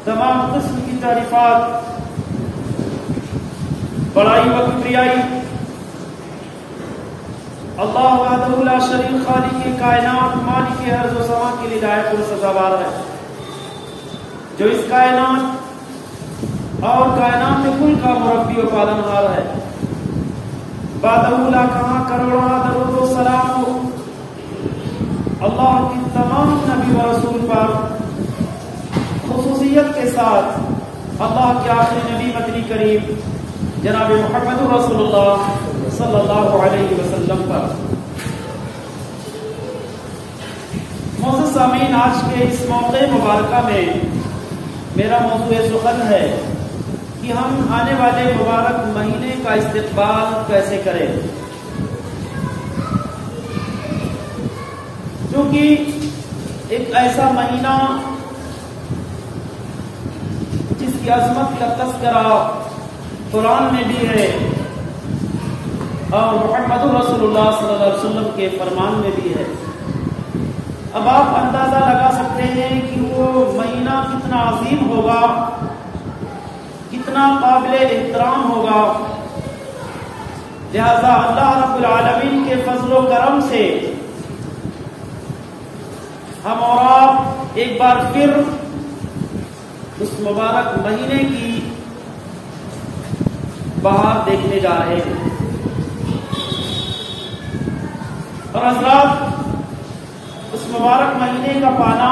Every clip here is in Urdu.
تمام قسم کی تعریفات، بڑائی و کبریائی اللہ وحدہ لا شریک خالق کائنات مالک ارض و سما کے لیے لائق و سزاوار ہے، جو اس کائنات اور کائنات کل کا مربی و پالنہار ہے۔ بعدہ لاکھاں کروڑاں درود و سلام ہو اللہ کی تمام نبی و رسول پر، خصوصیت کے ساتھ اللہ کے آخری نبی مدنی کریم جناب محمد رسول اللہ صلی اللہ علیہ وسلم پر۔ معزز سامعین، آج کے اس موقع مبارکہ میں میرا موضوع سخن ہے کہ ہم آنے والے مبارک مہینے کا استقبال کیسے کریں، کیونکہ ایک ایسا مہینہ جس کی عظمت کا تذکرہ قرآن میں بھی ہے اور محمد رسول اللہ صلی اللہ علیہ وسلم کے فرمان میں بھی ہے۔ اب آپ اندازہ لگا سکتے ہیں کہ وہ مہینہ کتنا عظیم ہوگا، کتنا قابل احترام ہوگا۔ لہذا اللہ رب العالمین کے فضل و کرم سے ہم اور آپ ایک بار پھر اس مبارک مہینے کی بہار دیکھنے جا رہے ہیں۔ اور حضرات، اس مبارک مہینے کا پانا،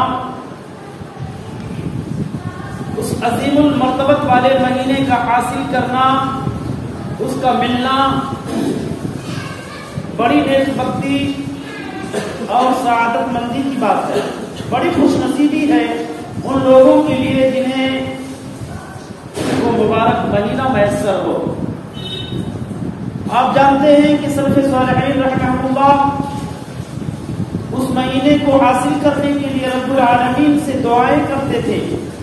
اس عظیم المرتبت والے مہینے کا حاصل کرنا، اس کا ملنا بڑی نیک بختی اور سعادت مندی کی بات ہے، بڑی خوش نصیبی ہے ان لوگوں کے لیے جنہیں وہ مبارک مہینہ میسر ہو۔ آپ جانتے ہیں کہ سلف صالحین رحمہ اللہ اس مہینے کو حاصل کرنے کے لیے رب العالمین سے دعائیں کرتے تھے،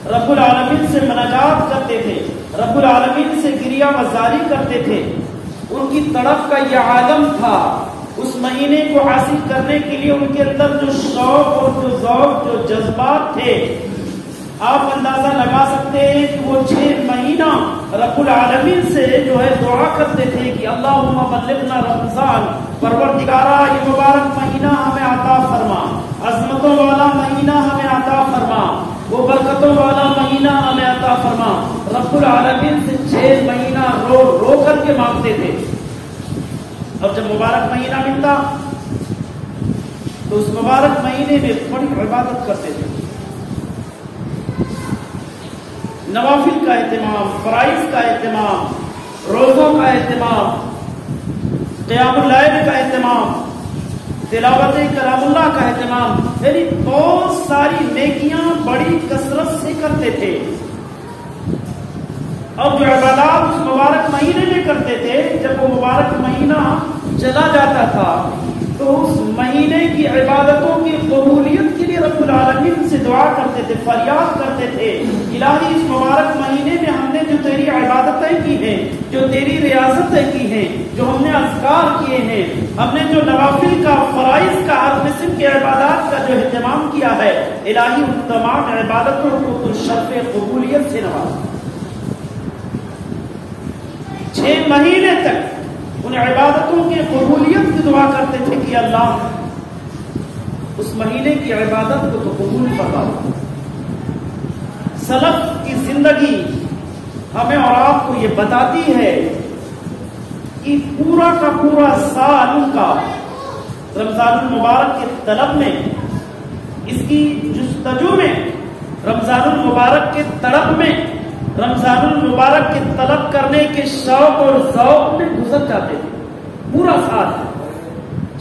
رب العالمین سے مناجات کرتے تھے، رب العالمین سے گریہ وزاری کرتے تھے۔ ان کی تڑپ کا یہ عالم تھا، اس مہینے کو حاصل کرنے کے لیے ان کے اندر جو شوق اور جو ذوق، جو جذبات تھے، آپ اندازہ لگا سکتے ہیں کہ وہ 6 مہینہ رب العالمین سے جو ہے دعا کرتے تھے کہ اللہم بلغنا رمضان، پروردگارا یہ مبارک مہینہ ہمیں عطا فرما، عظمتوں والا مہینہ ہمیں عطا فرما، وہ برکتوں والا مہینہ ہمیں عطا فرما۔ رب العالمین سے 6 مہینہ رو رو کر کے مانگتے تھے، اور جب مبارک مہینہ ملتا تو اس مبارک مہینے میں بڑی عبادت کرتے تھے، نوافل کا اہتمام، فرائض کا اہتمام، روزوں کا اہتمام، قیام اللیل کا اہتمام، تلاوت کلام اللہ کا اہتمام، یعنی بہت ساری نیکیاں بڑی کثرت سے کرتے تھے۔ اور جو عبادات اس مبارک مہینے میں کرتے تھے، جب وہ مبارک مہینہ چلا جاتا تھا تو اس مہینے کی عبادتوں کی قبولیت کے لیے رب العالمین سے دعا کرتے تھے، فریاد کرتے تھے، الہی اس مبارک مہینے میں ہم نے جو تیری عبادتیں کی ہیں، جو تیری ریاضتیں کی ہیں، جو ہم نے اذکار کیے ہیں، ہم نے جو نوافل کا، فرائض کا، ہر قسم کے عبادات کا جو اہتمام کیا ہے، الہی ان تمام عبادتوں کو تو شرف قبولیت سے نواز۔ 6 مہینے تک ان عبادتوں کی قبولیت کی دعا کرتے تھے کہ اللہ اس مہینے کی عبادت کو تو قبول فرما۔ سلف کی زندگی ہمیں اور آپ کو یہ بتاتی ہے کہ پورا کا پورا سال ان کا رمضان المبارک کے طلب میں، اس کی جستجو میں، رمضان المبارک کے طلب میں، رمضان المبارک کے طلب کرنے کے شوق اور ذوق میں گزر جاتے تھے۔ پورا سال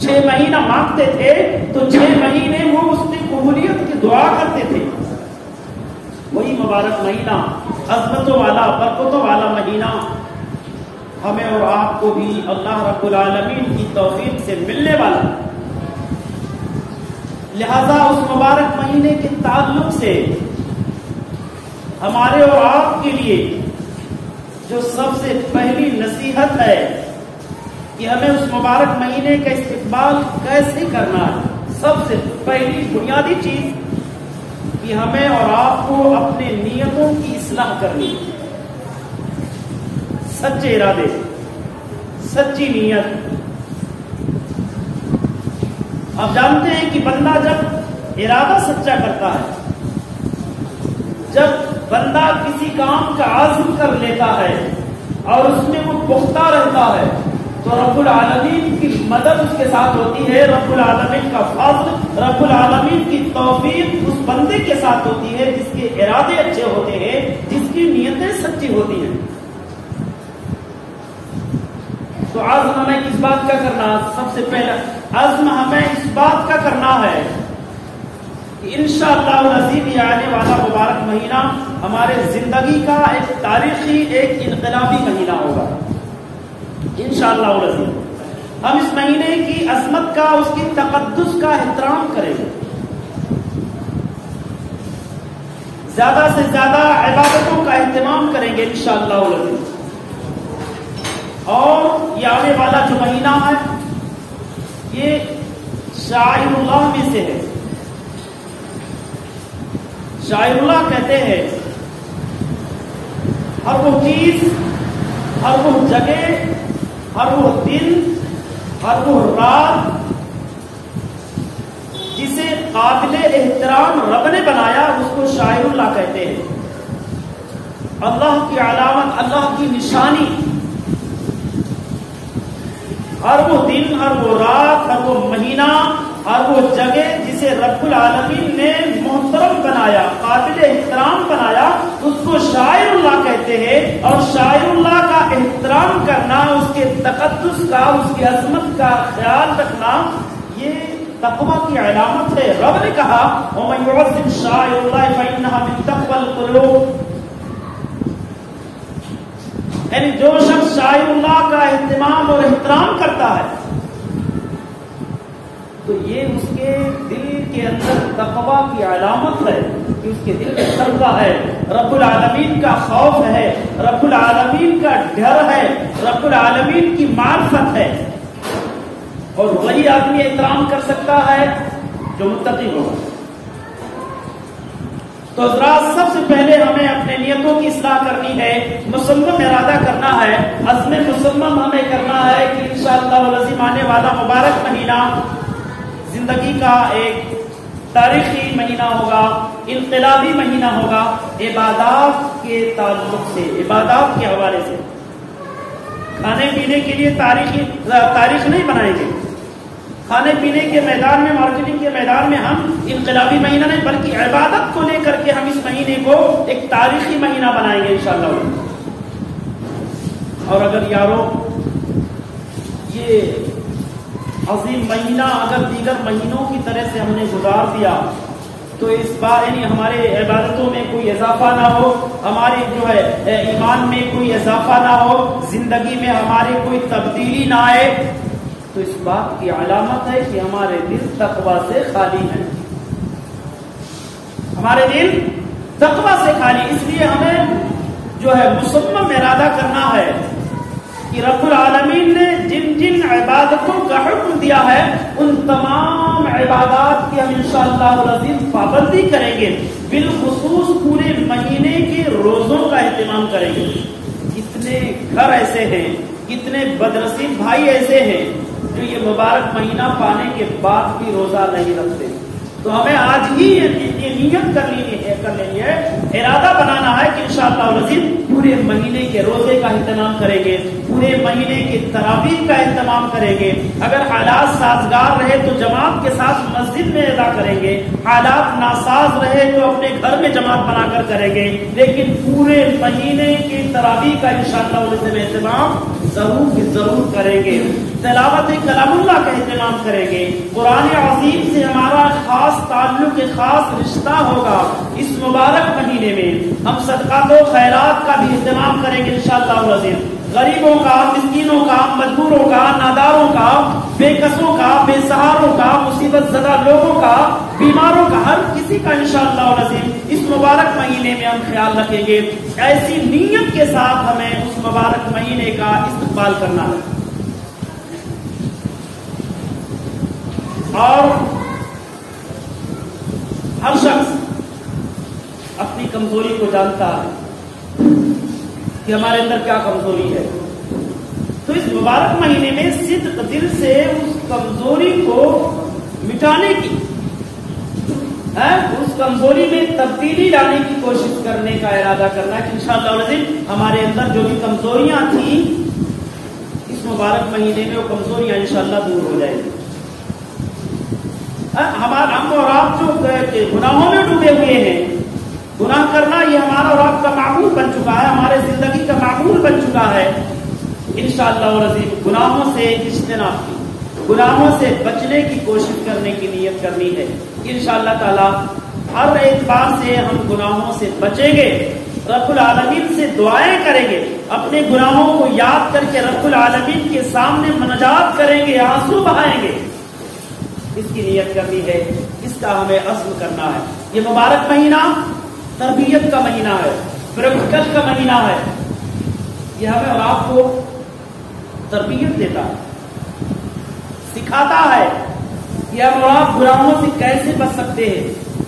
6 مہینہ مانگتے تھے تو 6 مہینے وہ اس کی قبولیت کی دعا کرتے تھے۔ وہی مبارک مہینہ، عظمتوں والا، برکتوں والا مہینہ ہمیں اور آپ کو بھی اللہ رب العالمین کی توفیق سے ملنے والا۔ لہذا اس مبارک مہینے کے تعلق سے ہمارے اور آپ کے لیے جو سب سے پہلی نصیحت ہے کہ ہمیں اس مبارک مہینے کا استقبال کیسے کرنا ہے، سب سے پہلی بنیادی چیز کہ ہمیں اور آپ کو اپنے نیتوں کی اصلاح کرنی ہے. سچے ارادے، سچی نیت. آپ جانتے ہیں کہ بندہ جب ارادہ سچا کرتا ہے، جب بندہ کسی کام کا عزم کر لیتا ہے اور اس میں وہ پختہ رہتا ہے تو رب العالمین کی مدد اس کے ساتھ ہوتی ہے، رب العالمین کا فضل، رب العالمین کی توفیق اس بندے کے ساتھ ہوتی ہے جس کے ارادے اچھے ہوتے ہیں، جس کی نیتیں سچی ہوتی ہیں. تو عزم ہمیں کس بات کا کرنا؟ سب سے پہلا عزم ہمیں اس بات کا کرنا ہے کہ انشاءاللہ العزیز یہ آنے والا مبارک مہینہ ہمارے زندگی کا ایک تاریخی، ایک انقلابی مہینہ ہوگا انشاءاللہ العزیز. ہم اس مہینے کی عظمت کا، اس کی تقدس کا احترام کریں گے، زیادہ سے زیادہ عبادتوں کا اہتمام کریں گے انشاءاللہ العزیز. اور یہ آنے والا جو مہینہ ہے یہ شاعر اللہ میں سے ہے. شاعر اللہ کہتے ہیں ہر وہ چیز، ہر وہ جگہ، ہر وہ دن، ہر وہ رات جسے قابل احترام رب نے بنایا اس کو شاعر اللہ کہتے ہیں. اللہ کی علامت، اللہ کی نشانی، ہر وہ دن، ہر وہ رات، ہر وہ مہینہ، ہر وہ جگہ جسے رب العالمین نے محترم بنایا، قابل احترام بنایا، اس کو شاعر اللہ کہتے ہیں. اور شاعر اللہ کا احترام کرنا، اس کے تقدس کا، اس کی عظمت کا خیال رکھنا، یہ تقویٰ کی علامت ہے. رب نے کہا وَمَن يُعَظِّمْ شَعَائِرَ اللَّهِ فَإِنَّهَا مِن تَقْوَى الْقُلُوبِ. یعنی جو شخص شاعر اللہ کا اہتمام اور احترام کرتا ہے تو یہ اس کے دل کے اندر تقویٰ کی علامت ہے کہ اس کے دل میں تقویٰ ہے، رب العالمین کا خوف ہے، رب العالمین کا ڈر ہے، رب العالمین کی معرفت ہے. اور وہی آدمی احترام کر سکتا ہے جو متقی ہوگا. تو حضرات سب سے پہلے ہمیں اپنے نیتوں کی اصلاح کرنی ہے، مصمم ارادہ کرنا ہے، عزم مصمم ہمیں کرنا ہے کہ انشاءاللہ العظیم آنے والا مبارک مہینہ زندگی کا ایک تاریخی مہینہ ہوگا، انقلابی مہینہ ہوگا. عبادات کے تعلق سے، عبادات کے حوالے سے. کھانے پینے کے لیے تاریخ نہیں بنائیں گے. کھانے پینے کے میدان میں، مارکیٹنگ کے میدان میں ہم انقلابی مہینہ نہیں بلکہ عبادت کو لے کر کے ہم اس مہینے کو ایک تاریخی مہینہ بنائیں گے انشاءاللہ. اور اگر یارو یہ عظیم مہینہ اگر دیگر مہینوں کی طرح سے ہم نے گزار دیا تو اس بار یعنی ہمارے عبادتوں میں کوئی اضافہ نہ ہو، ہمارے جو ہے ایمان میں کوئی اضافہ نہ ہو، زندگی میں ہمارے کوئی تبدیلی نہ آئے تو اس بات کی علامت ہے کہ ہمارے دل تقویٰ سے خالی ہیں. ہمارے دل تقویٰ سے خالی. اس لیے ہمیں جو ہے مصمم ارادہ کرنا ہے کہ رب العالمین نے جن جن عبادتوں کا حکم دیا ہے ان تمام عبادات کی ہم انشاءاللہ العزیز پابندی کریں گے. بالخصوص پورے مہینے کے روزوں کا اہتمام کریں گے. کتنے گھر ایسے ہیں، کتنے بدنصیب بھائی ایسے ہیں جو یہ مبارک مہینہ پانے کے بعد بھی روزہ نہیں رکھتے. تو ہمیں آج ہی یہ نیت کر لینی ہے، ارادہ بنانا ہے کہ انشاءاللہ العزیز پورے مہینے کے روزے کا اہتمام کریں گے، پورے مہینے کی تراویح کا اہتمام کریں گے. اگر حالات سازگار رہے تو جماعت کے ساتھ مسجد میں ادا کریں گے، حالات ناساز رہے تو اپنے گھر میں جماعت بنا کر کریں گے، لیکن پورے مہینے کی تراویح کا انشاءاللہ العزیز اہتمام ضرور کریں گے. تلاوت کلام اللہ کا اہتمام کریں گے. قرآن عظیم سے ہمارا خاص تعلق، خاص رشتہ ہوگا. اس مبارک مہینے میں ہم صدقات و خیرات کا بھی اہتمام کریں گے انشاءاللہ العزیز. غریبوں کا، مسکینوں کا، مجبوروں کا، ناداروں کا، بے کسوں کا، بے سہاروں کا، مصیبت زدہ لوگوں کا، بیماروں کا، ہر کسی کا انشاءاللہ العظیم اس مبارک مہینے میں ہم خیال رکھیں گے. ایسی نیت کے ساتھ ہمیں اس مبارک مہینے کا استقبال کرنا ہے. اور ہر شخص اپنی کمزوری کو جانتا ہے کہ ہمارے اندر کیا کمزوری ہے. تو اس مبارک مہینے میں صدق دل سے اس کمزوری کو مٹانے کی، اس کمزوری میں تبدیلی لانے کی کوشش کرنے کا ارادہ کرنا ہے کہ انشاءاللہ العزیز ہمارے اندر جو بھی کمزوریاں تھیں اس مبارک مہینے میں وہ کمزوریاں انشاءاللہ دور ہو جائیں گی. ہم اور آپ جو گناہوں میں ڈوبے ہوئے ہیں، گناہ کرنا یہ ہمارا اور آپ کا معمول بن چکا ہے، ہمارے زندگی کا معمول بن چکا ہے. انشاءاللہ العزیز گناہوں سے اجتناب کی، گناہوں سے بچنے کی کوشش کرنے کی نیت کرنی ہے. انشاءاللہ تعالی ہر اعتبار سے ہم گناہوں سے بچیں گے، رب العالمین سے دعائیں کریں گے، اپنے گناہوں کو یاد کر کے رب العالمین کے سامنے مناجات کریں گے، آنسو بہائیں گے. اس کی نیت کرنی ہے، اس کا ہمیں عزم کرنا ہے. یہ مبارک مہینہ تربیت کا مہینہ ہے، پریکٹیکل کا مہینہ ہے. یہ ہمیں اور آپ کو تربیت دیتا ہے، سکھاتا ہے کہ ہم اور آپ گناہوں سے کیسے بچ سکتے ہیں.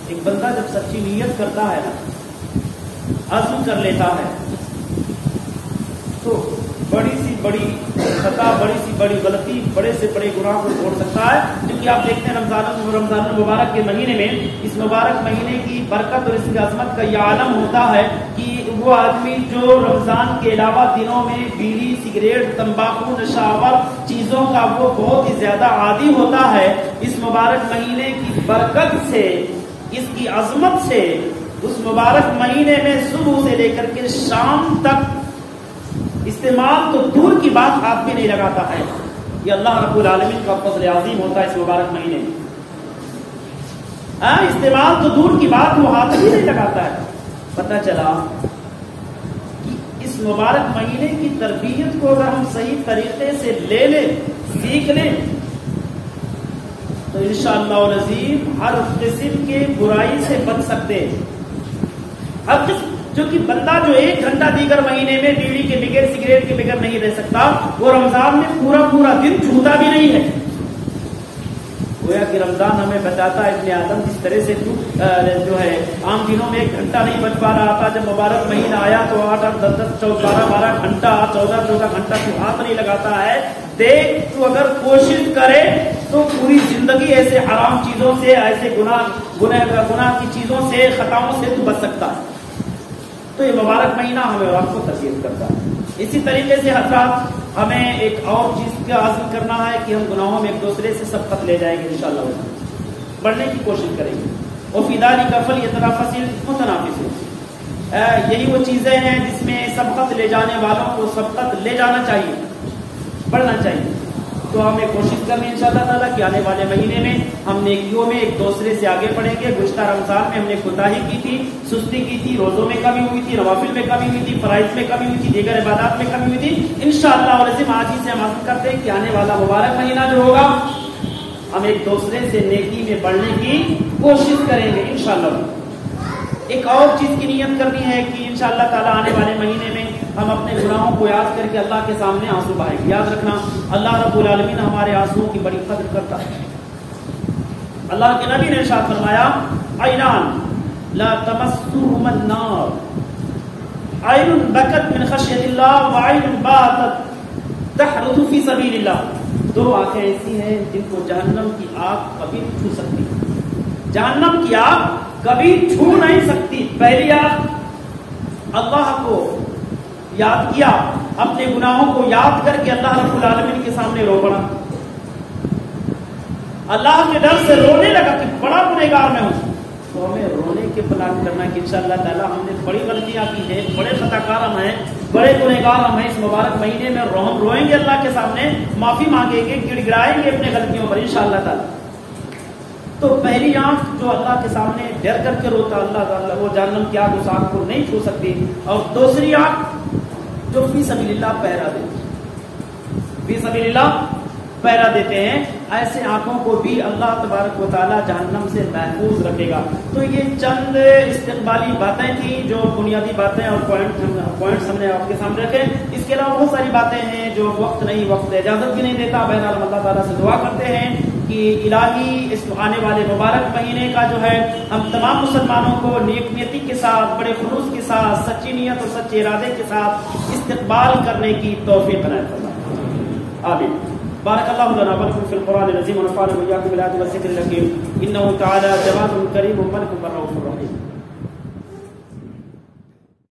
ایک بندہ جب سچی نیت کرتا ہے نا، عزم کر لیتا ہے، تو بڑی سی بڑی خطا، بڑی سی بڑی غلطی، بڑے سے بڑے گناہ کو چھوڑ سکتا ہے. کیونکہ آپ دیکھتے ہیں رمضان المبارک کے مہینے میں، اس مبارک مہینے کی برکت اور اس کی عظمت کا یہ عالم ہوتا ہے کہ وہ آدمی جو رمضان کے علاوہ دنوں میں بیڑی، سگریٹ، تمباکو، نشاور چیزوں کا وہ بہت ہی زیادہ عادی ہوتا ہے، اس مبارک مہینے کی برکت سے، اس کی عظمت سے، اس مبارک مہینے میں صبح سے لے کر کے شام تک استعمال تو دور کی بات ہاتھ بھی نہیں لگاتا ہے. یہ اللہ رب العالمین کا فضل عظیم ہوتا ہے اس مبارک مہینے میں. استعمال تو دور کی بات وہ ہاتھ بھی نہیں لگاتا ہے. پتہ چلا کہ اس مبارک مہینے کی تربیت کو اگر ہم صحیح طریقے سے لے لیں، سیکھ لیں، تو انشاءاللہ العزیز ہر قسم کے برائی سے بچ سکتے ہیں. ہر قسم، جو کہ بندہ جو 1 گھنٹہ دیگر مہینے میں بیڑی کے بغیر، سگریٹ کے بغیر نہیں رہ سکتا، وہ رمضان میں پورا دن چھوتا بھی نہیں ہے. گویا کہ رمضان ہمیں بتاتا ہے ابن آدم جس طرح سے جو ہے عام دنوں میں 1 گھنٹہ نہیں بچ پا رہا تھا، جب مبارک مہینہ آیا تو 8 10 12 گھنٹہ 14 گھنٹہ تو ہاتھ نہیں لگاتا ہے. دیکھ تو اگر کوشش کرے تو پوری زندگی ایسے حرام چیزوں سے، ایسے گناہ کی چیزوں سے، خطاؤں سے تو بچ سکتا ہے. تو یہ مبارک مہینہ ہمیں اور آپ کو تربیت کرتا ہے. اسی طریقے سے حضرات ہمیں ایک اور چیز کا عزم کرنا ہے کہ ہم گناہوں میں ایک دوسرے سے سبقت لے جائیں گے، انشاءاللہ بڑھنے کی کوشش کریں گے. وفی ذلک فلیتنافس المتنافسون، یہی وہ چیزیں ہیں جس میں سبقت لے جانے والوں کو سبقت لے جانا چاہیے، بڑھنا چاہیے. تو ہمیں کوشش کرنی انشاءاللہ تعالیٰ کہ آنے والے مہینے میں ہم نیکیوں میں ایک دوسرے سے آگے بڑھیں گے. گزشتہ رمضان میں ہم نے کوتاہی کی تھی، سستی کی تھی، روزوں میں کمی ہوئی تھی، نوافل میں کمی ہوئی تھی، فرائض میں کمی ہوئی تھی، دیگر عبادات میں کمی ہوئی تھی. انشاءاللہ العزیز آج ہی سے ہم عزم کرتے ہیں کہ آنے والا مبارک مہینہ جو ہوگا ہم ایک دوسرے سے نیکی میں بڑھنے کی کوشش کریں گے انشاءاللہ. ایک اور چیز کی نیت کرنی ہے کہ انشاءاللہ تعالیٰ آنے والے مہینے میں ہم اپنے گناہوں کو یاد کر کے اللہ کے سامنے آنسو بہائیں گے. یاد رکھنا اللہ رب العالمین ہمارے آنسوؤں کی بڑی قدر کرتا ہے. اللہ کے نبی نے ارشاد فرمایا، عینان لا تمسہما النار، عین بکت من خشیۃ اللہ وعین باتت تحرث فی سبیل اللہ. 2 آنکھیں ایسی ہیں جن کو جہنم کی آگ کبھی نہیں چھو سکتی، جہنم کی آگ کبھی چھو نہیں سکتی. پہلی آگ اللہ کو یاد کیا، اپنے گناہوں کو یاد کر کے اللہ رب العالمین کے سامنے رو پڑا، اللہ کے ڈر سے رونے لگا کہ بڑا گنہگار میں ہوں. تو ہمیں رونے کے پلان کرنا ہے کہ انشاءاللہ تعالی ہم نے بڑی غلطیاں کی ہیں، بڑے خطا کار ہم ہیں، بڑے گنہگار ہم ہیں. اس مبارک مہینے میں ہم روئیں گے اللہ کے سامنے، معافی مانگیں گے، گڑ گڑائیں گے اپنے غلطیوں پر انشاءاللہ تعالی. تو پہلی آنکھ جو اللہ کے سامنے ڈر کر کے روتا، اللہ تعالی وہ جہنم کی آگ اس آنکھ کو نہیں چھو سکتی. اور دوسری آنکھ جو فی سبیل اللہ پہرا دیتے، فی سبیل اللہ پہرا دیتے ہیں، ایسے آنکھوں کو بھی اللہ تبارک و تعالی جہنم سے محفوظ رکھے گا. تو یہ چند استقبالی باتیں تھیں، جو بنیادی باتیں اور پوائنٹس ہم نے آپ کے سامنے رکھے. اس کے علاوہ بہت ساری باتیں ہیں جو وقت اجازت بھی نہیں دیتا. بہرحال اللہ تعالیٰ سے دعا کرتے ہیں کہ الہی اس آنے والے مبارک مہینے کا جو ہے ہم تمام مسلمانوں کو نیک نیتی کے ساتھ، بڑے خلوص کے ساتھ، سچی نیت اور سچے ارادے کے ساتھ استقبال کرنے کی توفیق عنایت فرمائے، آمین۔ بارک اللہ لنا ولکم فی القرآن العظیم ونفعنا وإیاکم بالآیات والذکر الحکیم، انہ تعالی جواد کریم ملک الرؤوف الرحیم۔